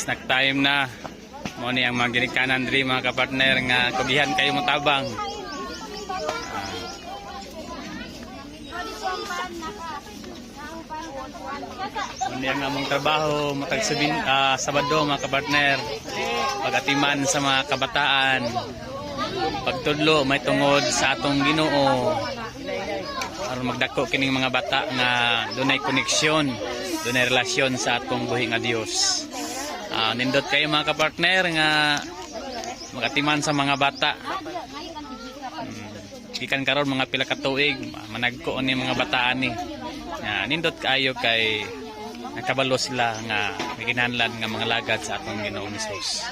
snack time na. Mo ni ang mga ginikanan diri mga kapartner nga kugihan kayo motabang. Hindi ang among trabaho matag Sabado mga kapartner, pagatiman sa mga kabataan, pagtudlo may tungod sa atong Ginoo aron magdako kining mga bata nga dunay koneksyon, dunay relasyon sa atong buhi nga Dios. Nindot kayo mga kapartner nga magatiman sa mga bata. Gikan karon mga pila ka tuig managko ni mga bataan ni. Nindot kayo kay nakabalo sila nga gikinahanglan nga mga lagad sa atong Ginoong Hesus.